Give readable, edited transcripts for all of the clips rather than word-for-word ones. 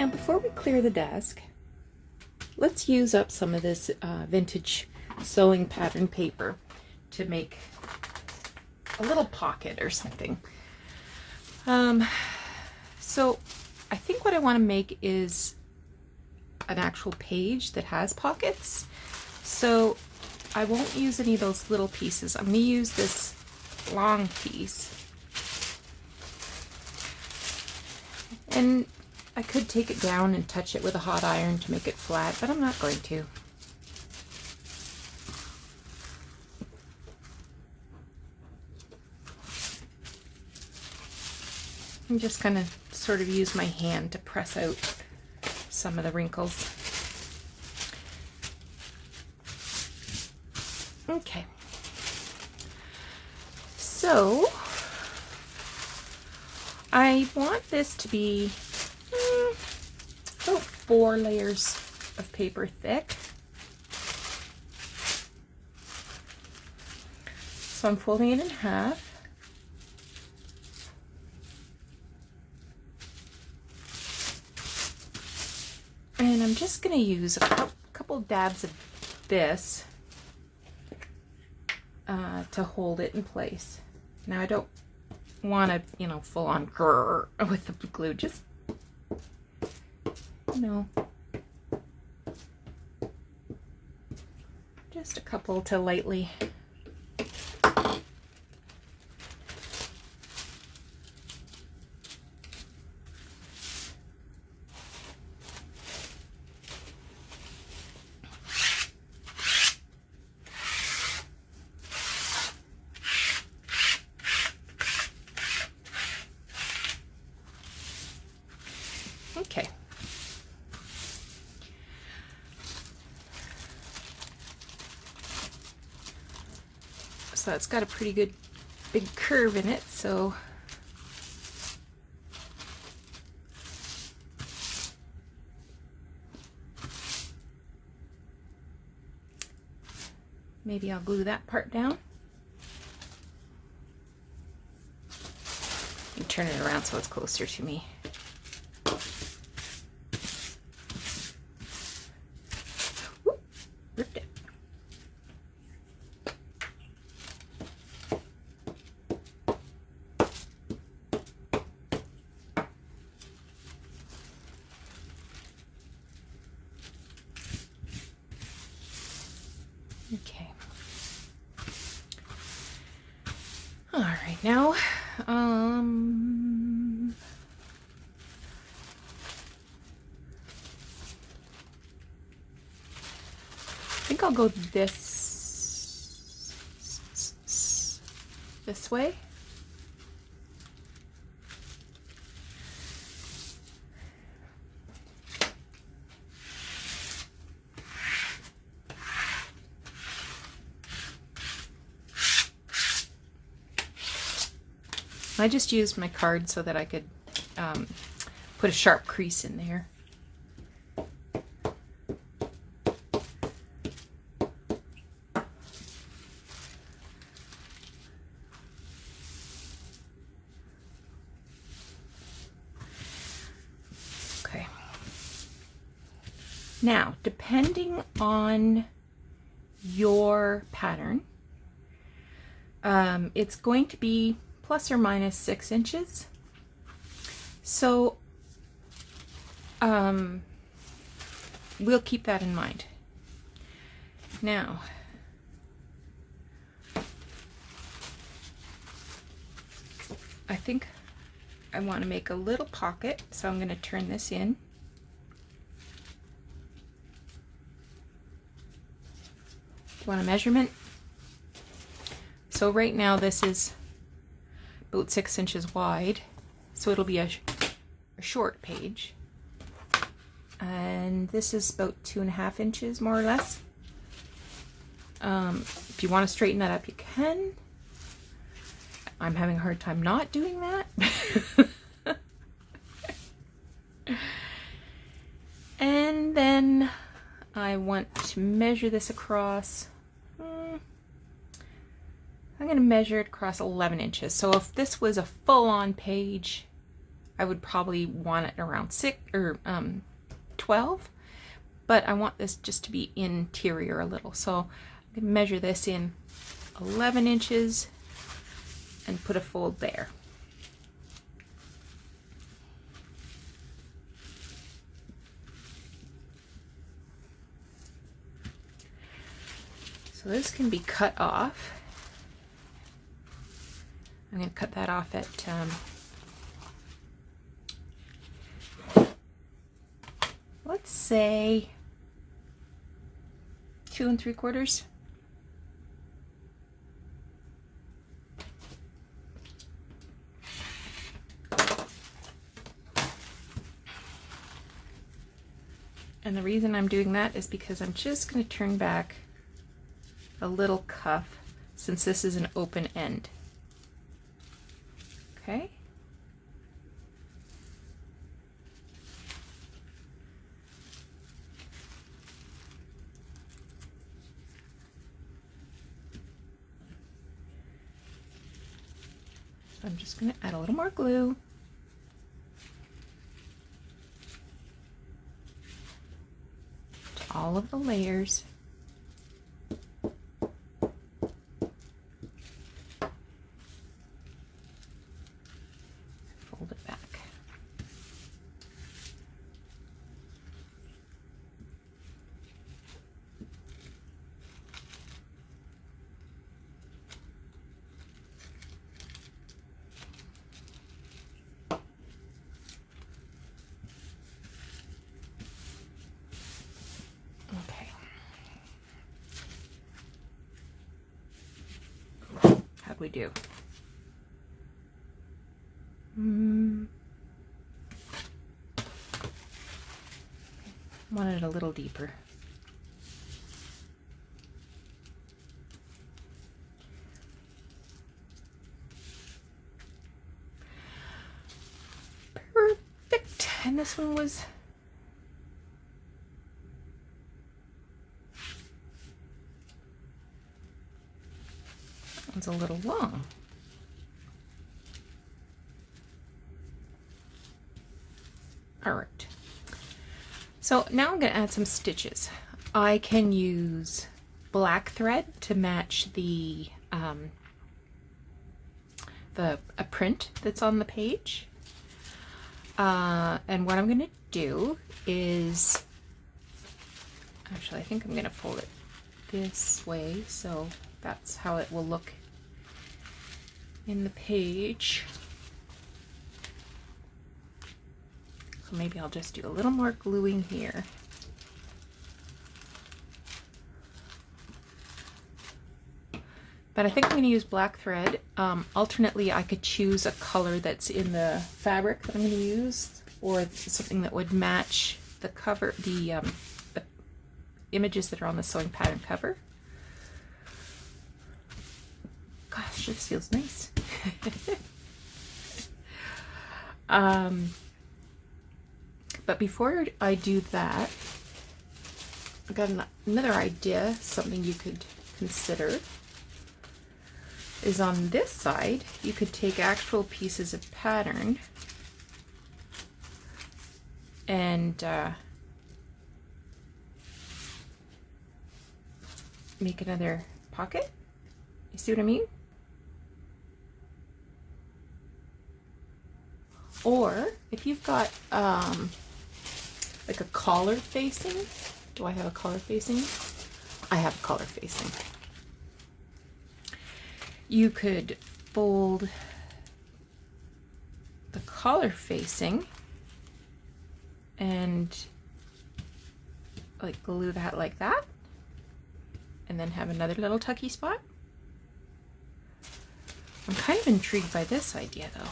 Now before we clear the desk, let's use up some of this vintage sewing pattern paper to make a little pocket or something. So I think what I want to make is an actual page that has pockets. So I won't use any of those little pieces. I'm going to use this long piece. And I could take it down and touch it with a hot iron to make it flat, but I'm not going to. I'm just going to sort of use my hand to press out some of the wrinkles. Okay. So I want this to be about 4 layers of paper thick. So I'm folding it in half. And I'm just going to use a couple dabs of this to hold it in place. Now I don't want to, full on grrr with the glue, just, just a couple to lightly. Okay. So that's got a pretty good big curve in it, so maybe I'll glue that part down and turn it around so it's closer to me. Ripped it. Okay. All right, now I think I'll go this way. I just used my card so that I could put a sharp crease in there. Okay. Now, depending on your pattern, it's going to be plus or minus 6 inches. So we'll keep that in mind. Now, I think I want to make a little pocket, so I'm going to turn this in. You want a measurement? So right now this is about 6 inches wide, so it'll be a short page. And this is about 2.5 inches, more or less. If you want to straighten that up, you can. I'm having a hard time not doing that. And then I want to measure this across. I'm going to measure it across 11 inches. So if this was a full-on page, I would probably want it around 6 or 12, but I want this just to be interior a little. So I'm going to measure this in 11 inches and put a fold there. So this can be cut off. I'm going to cut that off at let's say 2 3/4. And the reason I'm doing that is because I'm just going to turn back a little cuff since this is an open end. Okay. So I'm just going to add a little more glue. To all of the layers. Fold it back. Okay. How'd we do? Wanted it a little deeper. Perfect. And this one was that one's a little long. All right. So now I'm going to add some stitches. I can use black thread to match the a print that's on the page. And what I'm going to do is, actually I think I'm going to fold it this way so that's how it will look in the page. So maybe I'll just do a little more gluing here. But I think I'm going to use black thread. Alternately, I could choose a color that's in the fabric that I'm going to use, or something that would match the cover, the images that are on the sewing pattern cover. Gosh, this feels nice. But before I do that, I've got another idea, something you could consider. Is on this side, you could take actual pieces of pattern and make another pocket. You see what I mean? Or if you've got like a collar facing, do I have a collar facing? I have a collar facing. You could fold the collar facing and like glue that like that, and then have another little tucky spot. I'm kind of intrigued by this idea though.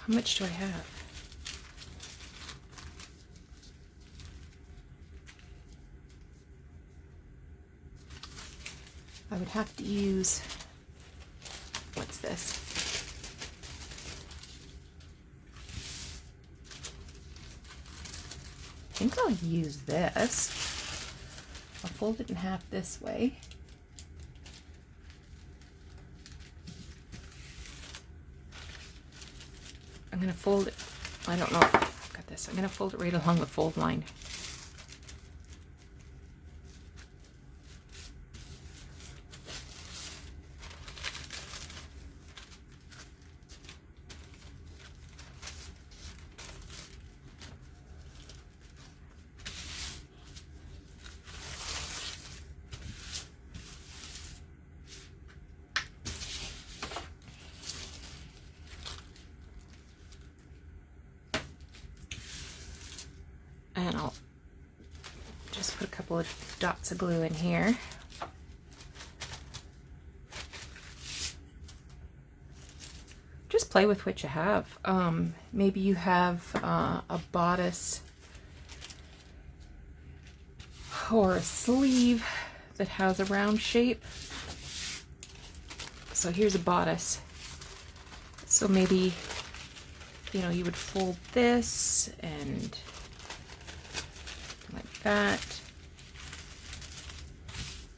How much do I have? I would have to use, what's this? think I'll use this. I'll fold it in half this way. I'm going to fold it, I don't know if I've got this. I'm going to fold it right along the fold line. And I'll just put a couple of dots of glue in here. Just play with what you have. Maybe you have a bodice or a sleeve that has a round shape. So here's a bodice. So maybe, you know, you would fold this and like that,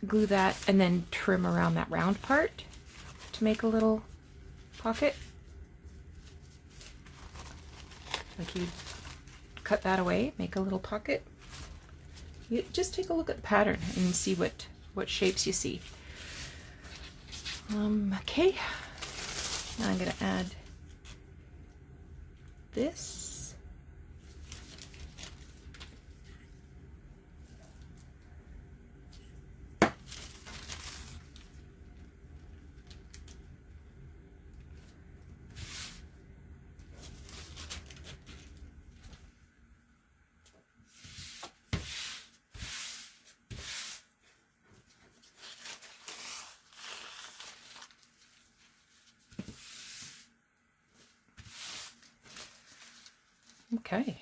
glue that, and then trim around that round part to make a little pocket. Like you cut that away, make a little pocket. You just take a look at the pattern and see what shapes you see. Okay, now I'm gonna add this. Okay.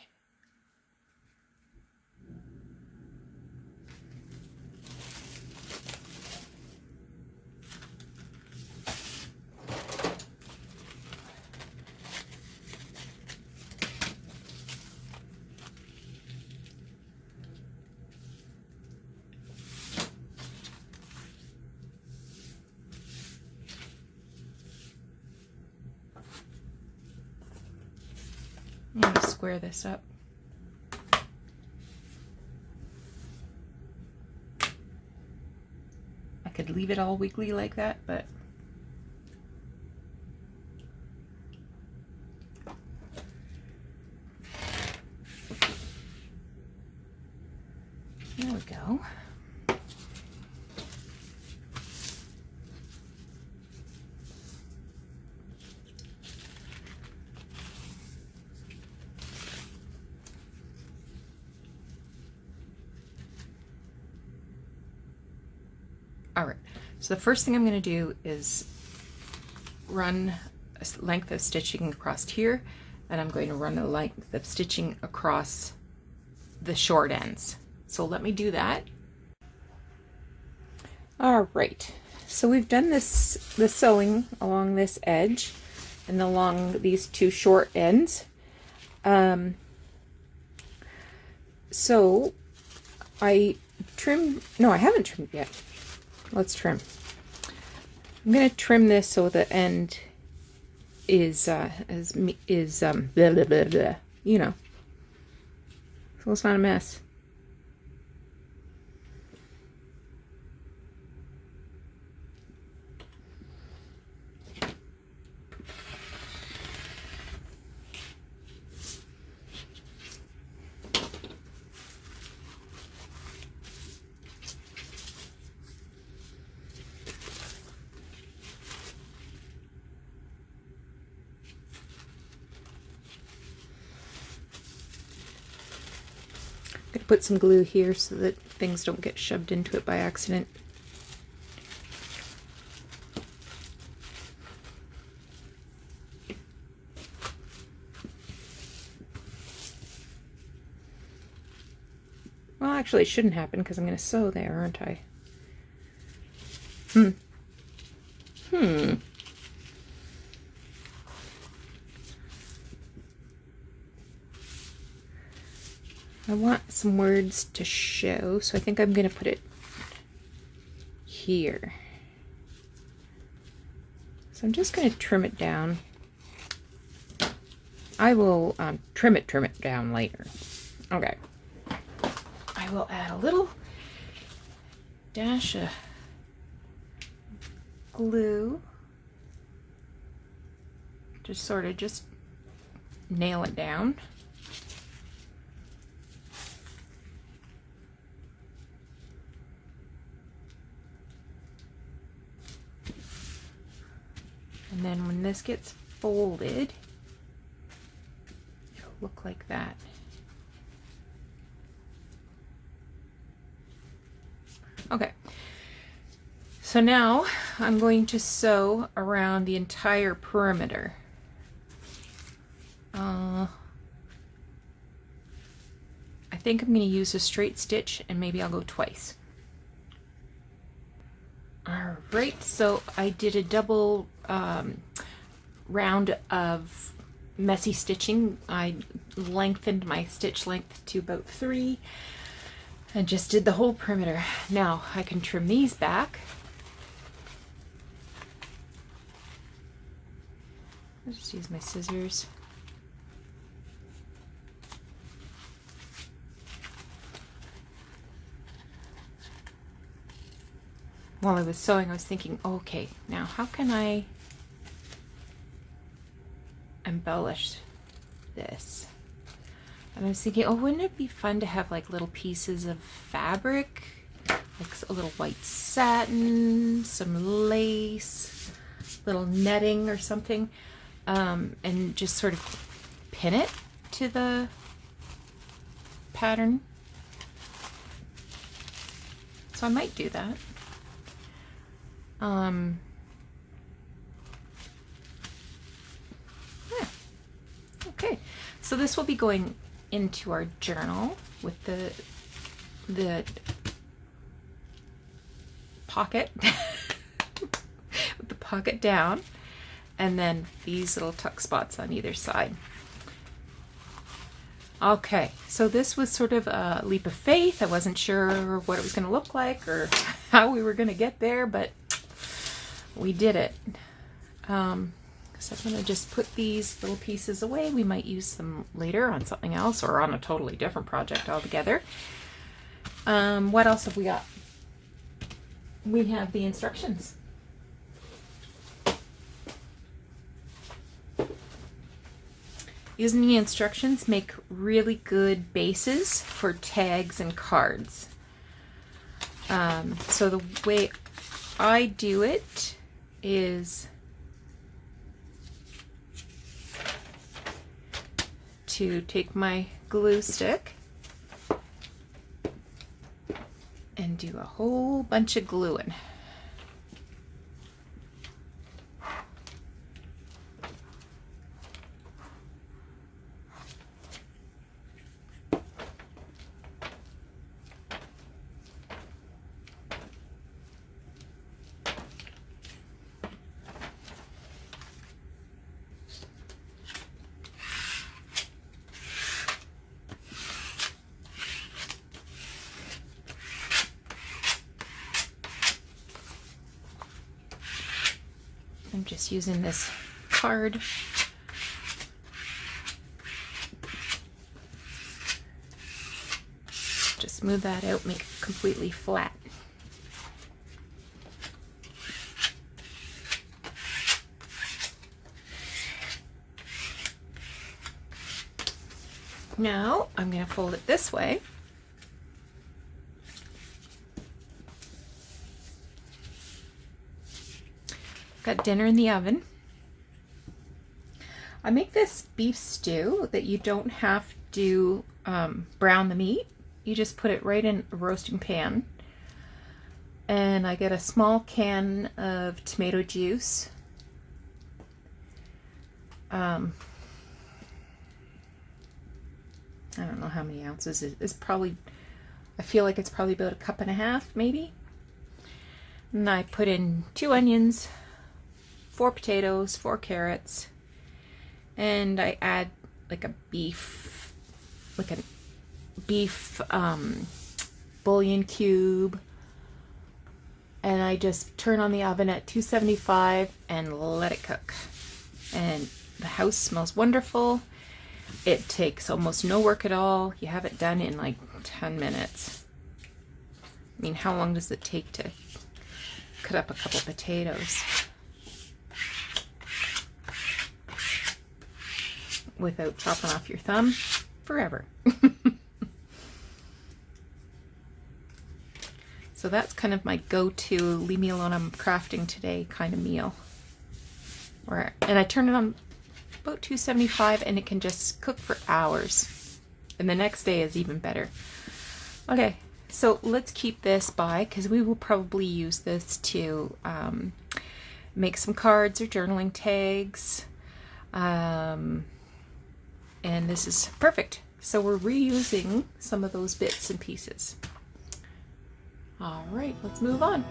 I'm going to square this up. I could leave it all wiggly like that, but there we go. All right, so the first thing I'm going to do is run a length of stitching across here, and I'm going to run a length of stitching across the short ends. So let me do that. All right, so we've done the sewing along this edge and along these two short ends. So I haven't trimmed yet. Let's trim. I'm going to trim this so the end is blah, blah, blah, blah, you know, so it's not a mess. Put some glue here so that things don't get shoved into it by accident. Well, actually it shouldn't happen because I'm going to sew there, aren't I? I want some words to show, so I think I'm going to put it here. So I'm just going to trim it down. I will trim it down later. Okay. I will add a little dash of glue. Just sort of just nail it down. And then when this gets folded, it'll look like that. Okay, so now I'm going to sew around the entire perimeter. I think I'm going to use a straight stitch, and maybe I'll go twice. All right, so I did a double round of messy stitching. I lengthened my stitch length to about 3 and just did the whole perimeter. Now I can trim these back. I'll just use my scissors. While I was sewing, I was thinking, okay, now how can I embellish this? And I was thinking, oh, wouldn't it be fun to have like little pieces of fabric, like a little white satin, some lace, little netting or something, and just sort of pin it to the pattern. So I might do that. Yeah. Okay, so this will be going into our journal with the pocket with the pocket down, and then these little tuck spots on either side. Okay, so this was sort of a leap of faith. I wasn't sure what it was going to look like or how we were going to get there, but we did it. So I'm going to just put these little pieces away. We might use them later on something else or on a totally different project altogether. What else have we got? We have the instructions. Using the instructions make really good bases for tags and cards. So the way I do it is to take my glue stick and do a whole bunch of gluing. I'm just using this card. Just smooth that out, make it completely flat. Now I'm going to fold it this way. Got dinner in the oven. I make this beef stew that you don't have to brown the meat. You just put it right in a roasting pan. And I get a small can of tomato juice. I don't know how many ounces. It's probably, I feel like it's probably about 1.5 cups maybe. And I put in 2 onions, 4 potatoes, 4 carrots, and I add like a beef, like a beef bouillon cube, and I just turn on the oven at 275 and let it cook. And the house smells wonderful. It takes almost no work at all. You have it done in like 10 minutes. I mean, how long does it take to cut up a couple potatoes without chopping off your thumb? Forever. So that's kind of my go-to leave me alone, I'm crafting today kind of meal. And I turn it on about 275 and it can just cook for hours. And the next day is even better. Okay, so let's keep this by, because we will probably use this to make some cards or journaling tags. And this is perfect. So we're reusing some of those bits and pieces. All right, let's move on.